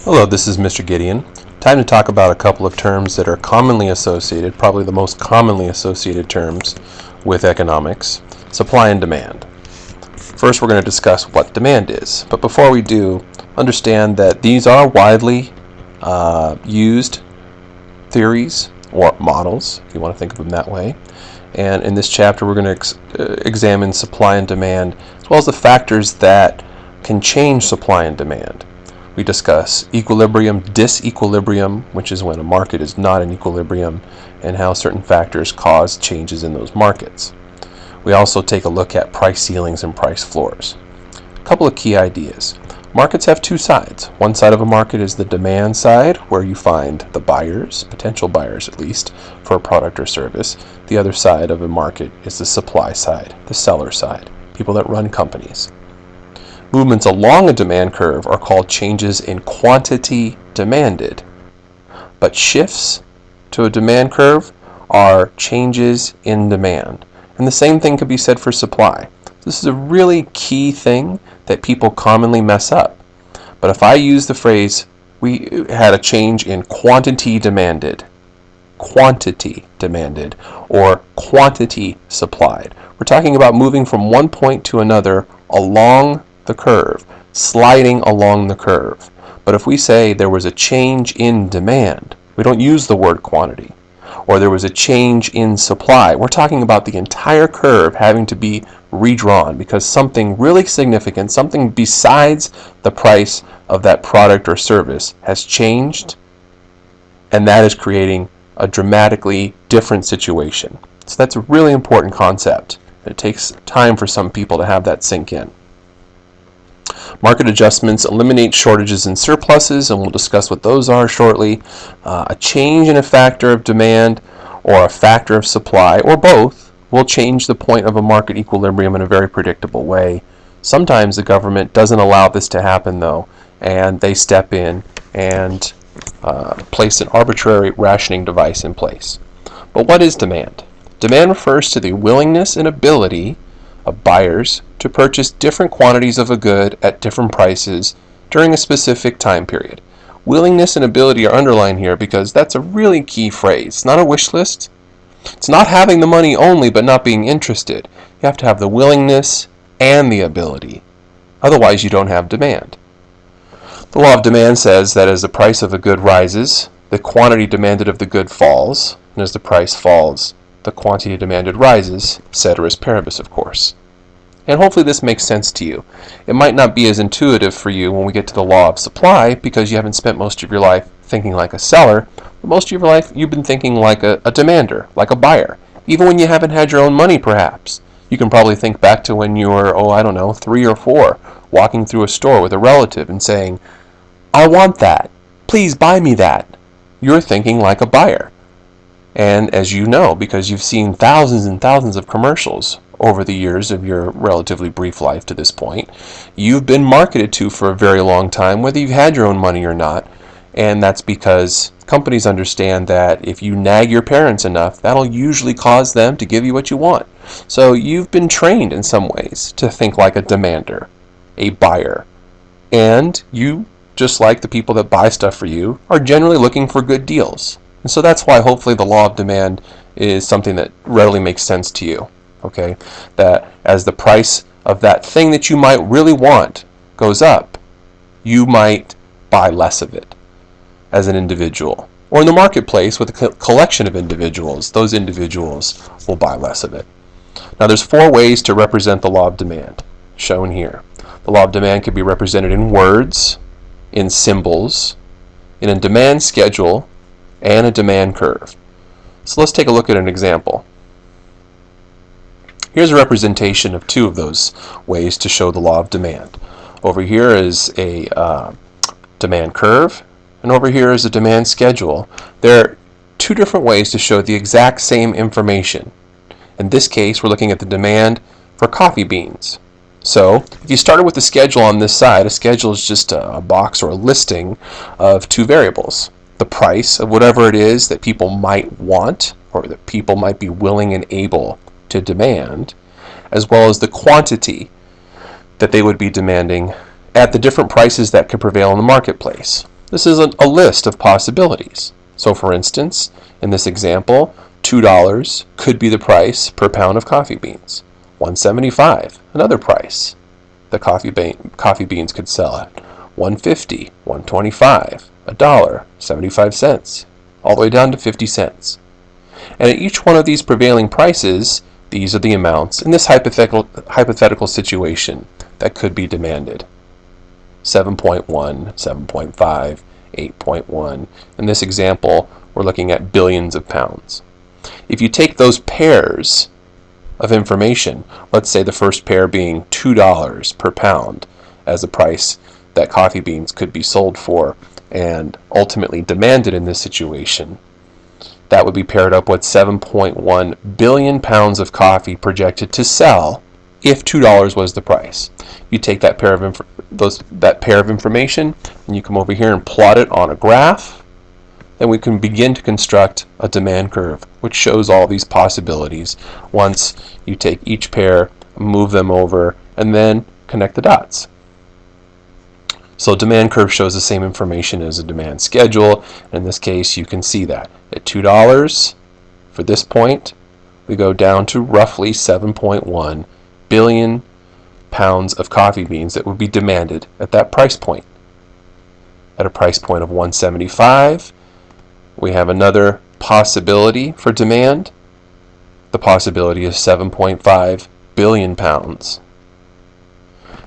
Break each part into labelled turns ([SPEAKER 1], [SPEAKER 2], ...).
[SPEAKER 1] Hello, this is Mr. Gideon. Time to talk about a couple of terms that are commonly associated, probably the most commonly associated terms with economics: supply and demand. First, we're going to discuss what demand is. But before we do, understand that these are widely used theories or models, if you want to think of them that way. And in this chapter, we're going to examine supply and demand, as well as the factors that can change supply and demand. We discuss equilibrium, disequilibrium, which is when a market is not in equilibrium, and how certain factors cause changes in those markets. We also take a look at price ceilings and price floors. A couple of key ideas. Markets have two sides. One side of a market is the demand side, where you find the buyers, potential buyers at least, for a product or service. The other side of a market is the supply side, the seller side, people that run companies. Movements along a demand curve are called changes in quantity demanded, but shifts to a demand curve are changes in demand. And the same thing could be said for supply. This is a really key thing that people commonly mess up. But if I use the phrase, we had a change in quantity demanded, or quantity supplied, we're talking about moving from one point to another along the curve, sliding along the curve. But if we say there was a change in demand, we don't use the word quantity. Or there was a change in supply, we're talking about the entire curve having to be redrawn because something really significant, something besides the price of that product or service has changed, and that is creating a dramatically different situation. So that's a really important concept. It takes time for some people to have that sink in. Market adjustments eliminate shortages and surpluses, and we'll discuss what those are shortly. A change in a factor of demand or a factor of supply, or both, will change the point of a market equilibrium in a very predictable way. Sometimes the government doesn't allow this to happen, though, and they step in and place an arbitrary rationing device in place. But what is demand? Demand refers to the willingness and ability of buyers to purchase different quantities of a good at different prices during a specific time period. Willingness and ability are underlined here because that's a really key phrase. It's not a wish list. It's not having the money only but not being interested. You have to have the willingness and the ability. Otherwise, you don't have demand. The law of demand says that as the price of a good rises, the quantity demanded of the good falls, and as the price falls, the quantity demanded rises, ceteris paribus, of course. And hopefully this makes sense to you. It might not be as intuitive for you when we get to the law of supply because you haven't spent most of your life thinking like a seller, but most of your life you've been thinking like a demander, like a buyer. Even when you haven't had your own money, perhaps. You can probably think back to when you were, 3 or 4, walking through a store with a relative and saying, "I want that. Please buy me that." You're thinking like a buyer. And as you know, because you've seen thousands and thousands of commercials over the years of your relatively brief life to this point, you've been marketed to for a very long time, whether you've had your own money or not. And that's because companies understand that if you nag your parents enough, that'll usually cause them to give you what you want. So you've been trained in some ways to think like a demander, a buyer. And you, just like the people that buy stuff for you, are generally looking for good deals. And so that's why hopefully the law of demand is something that readily makes sense to you. Okay? That as the price of that thing that you might really want goes up, you might buy less of it as an individual. Or in the marketplace with a collection of individuals, those individuals will buy less of it. Now there's 4 ways to represent the law of demand, shown here. The law of demand can be represented in words, in symbols, in a demand schedule, and a demand curve. So let's take a look at an example. Here's a representation of 2 of those ways to show the law of demand. Over here is a demand curve, and over here is a demand schedule. There are 2 different ways to show the exact same information. In this case, we're looking at the demand for coffee beans. So if you started with the schedule on this side, a schedule is just a box or a listing of 2 variables. The price of whatever it is that people might want or that people might be willing and able to demand, as well as the quantity that they would be demanding at the different prices that could prevail in the marketplace. This is a list of possibilities. So for instance, in this example, $2 could be the price per pound of coffee beans. $1.75, another price the coffee beans could sell at. $1.50, $1.25, $1, 75 cents, all the way down to 50 cents. And at each one of these prevailing prices, these are the amounts in this hypothetical situation that could be demanded. 7.1, 7.5, 8.1. In this example, we're looking at billions of pounds. If you take those pairs of information, let's say the first pair being $2 per pound as a price that coffee beans could be sold for and ultimately demanded in this situation, that would be paired up with 7.1 billion pounds of coffee projected to sell if $2 was the price. You take that pair of information and you come over here and plot it on a graph, then we can begin to construct a demand curve which shows all these possibilities once you take each pair, move them over, and then connect the dots. So demand curve shows the same information as a demand schedule. In this case, you can see that at $2 for this point, we go down to roughly 7.1 billion pounds of coffee beans that would be demanded at that price point. At a price point of $1.75, we have another possibility for demand. The possibility is 7.5 billion pounds.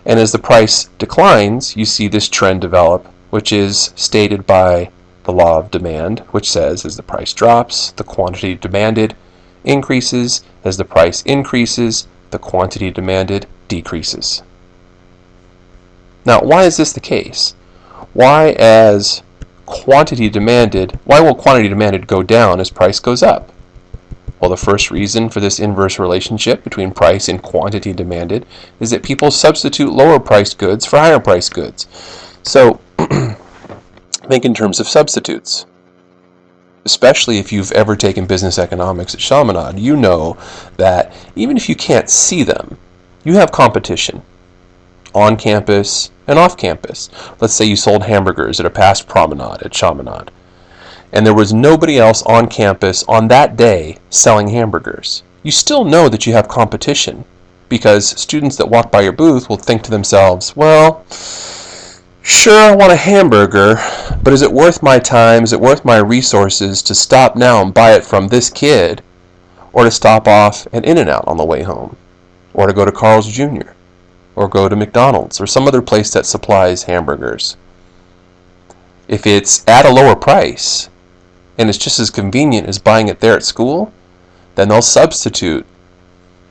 [SPEAKER 1] And as the price declines, you see this trend develop, which is stated by the law of demand, which says as the price drops, the quantity demanded increases. As the price increases, the quantity demanded decreases. Now, why is this the case? Why will quantity demanded go down as price goes up? Well, the first reason for this inverse relationship between price and quantity demanded is that people substitute lower priced goods for higher priced goods. So, think in terms of substitutes. Especially if you've ever taken business economics at Chaminade, you know that even if you can't see them, you have competition on campus and off campus. Let's say you sold hamburgers at a past promenade at Chaminade, and there was nobody else on campus on that day selling hamburgers. You still know that you have competition because students that walk by your booth will think to themselves, well, sure, I want a hamburger, but is it worth my time, is it worth my resources to stop now and buy it from this kid, or to stop off at In-N-Out on the way home, or to go to Carl's Jr., or go to McDonald's, or some other place that supplies hamburgers? If it's at a lower price, and it's just as convenient as buying it there at school, then they'll substitute,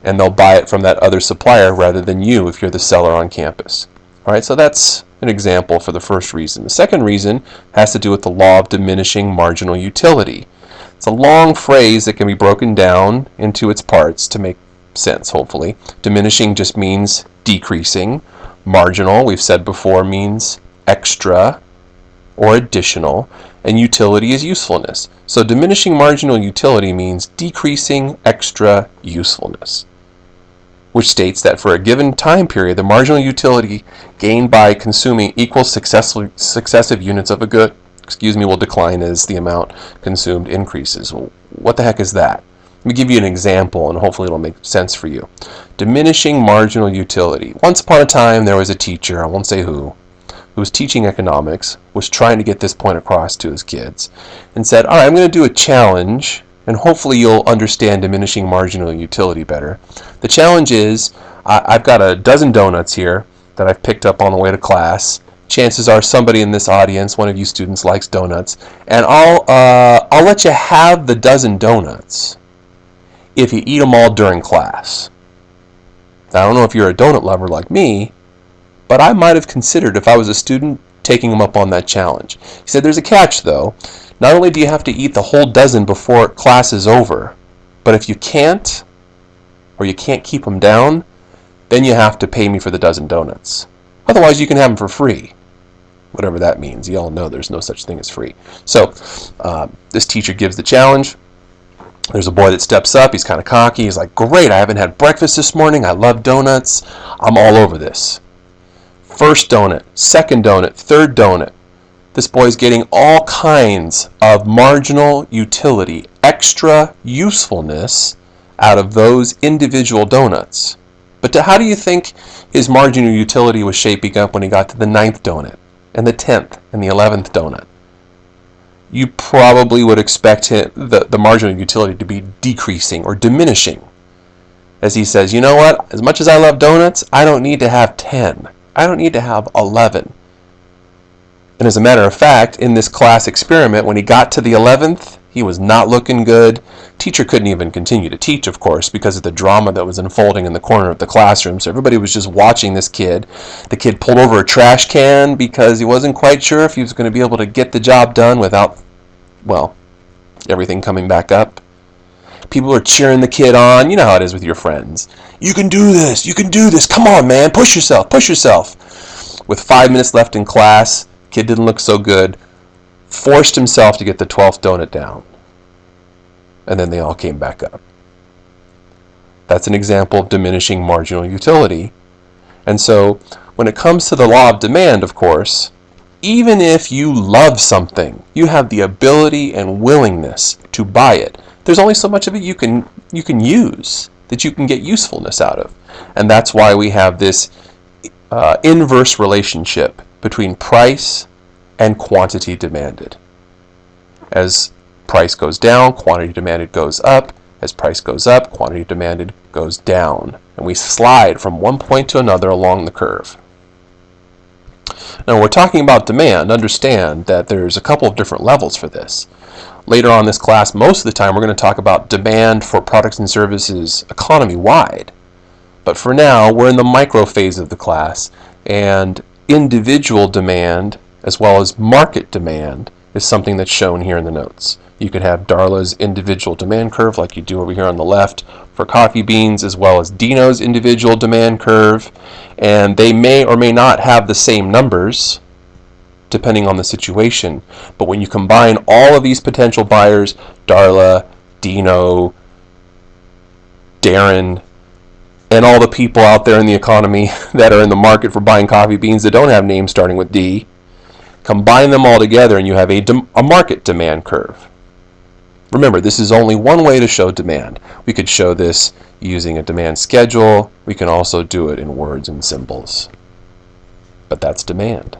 [SPEAKER 1] and they'll buy it from that other supplier rather than you if you're the seller on campus. All right, so that's an example for the first reason. The second reason has to do with the law of diminishing marginal utility. It's a long phrase that can be broken down into its parts to make sense, hopefully. Diminishing just means decreasing. Marginal, we've said before, means extra or additional, and utility is usefulness. So diminishing marginal utility means decreasing extra usefulness, which states that for a given time period, the marginal utility gained by consuming equal successive units of a good, will decline as the amount consumed increases. Well, what the heck is that? Let me give you an example, and hopefully it'll make sense for you. Diminishing marginal utility. Once upon a time, there was a teacher, I won't say who was teaching economics, was trying to get this point across to his kids, and said, all right, I'm going to do a challenge, and hopefully you'll understand diminishing marginal utility better. The challenge is, I've got a dozen donuts here that I've picked up on the way to class. Chances are somebody in this audience, one of you students, likes donuts, and I'll let you have the dozen donuts if you eat them all during class. Now, I don't know if you're a donut lover like me, but I might have considered, if I was a student, taking them up on that challenge. He said, there's a catch though. Not only do you have to eat the whole dozen before class is over, but if you can't, or you can't keep them down, then you have to pay me for the dozen donuts. Otherwise, you can have them for free. Whatever that means. You all know there's no such thing as free. So, this teacher gives the challenge. There's a boy that steps up. He's kind of cocky. He's like, great, I haven't had breakfast this morning. I love donuts. I'm all over this. First donut, second donut, third donut. This boy's getting all kinds of marginal utility, extra usefulness out of those individual donuts. But how do you think his marginal utility was shaping up when he got to the 9th donut and the 10th and the 11th donut? You probably would expect the marginal utility to be decreasing or diminishing. As he says, you know what? As much as I love donuts, I don't need to have 10. I don't need to have 11. And as a matter of fact, in this class experiment, when he got to the 11th, he was not looking good. Teacher couldn't even continue to teach, of course, because of the drama that was unfolding in the corner of the classroom. So everybody was just watching this kid. The kid pulled over a trash can because he wasn't quite sure if he was going to be able to get the job done without, well, everything coming back up. People are cheering the kid on. You know how it is with your friends. You can do this. You can do this. Come on, man. Push yourself. Push yourself. With 5 minutes left in class, kid didn't look so good. Forced himself to get the 12th donut down. And then they all came back up. That's an example of diminishing marginal utility. And so when it comes to the law of demand, of course, even if you love something, you have the ability and willingness to buy it. There's only so much of it you can use, that you can get usefulness out of. And that's why we have this inverse relationship between price and quantity demanded. As price goes down, quantity demanded goes up. As price goes up, quantity demanded goes down. And we slide from one point to another along the curve. Now, when we're talking about demand, understand that there's a couple of different levels for this. Later on in this class, most of the time, we're going to talk about demand for products and services economy-wide. But for now, we're in the micro phase of the class, and individual demand as well as market demand is something that's shown here in the notes. You could have Darla's individual demand curve like you do over here on the left for coffee beans, as well as Dino's individual demand curve, and they may or may not have the same numbers depending on the situation. But when you combine all of these potential buyers, Darla, Dino, Darren, and all the people out there in the economy that are in the market for buying coffee beans that don't have names starting with D, combine them all together and you have a market demand curve. Remember, this is only one way to show demand. We could show this using a demand schedule. We can also do it in words and symbols. But that's demand.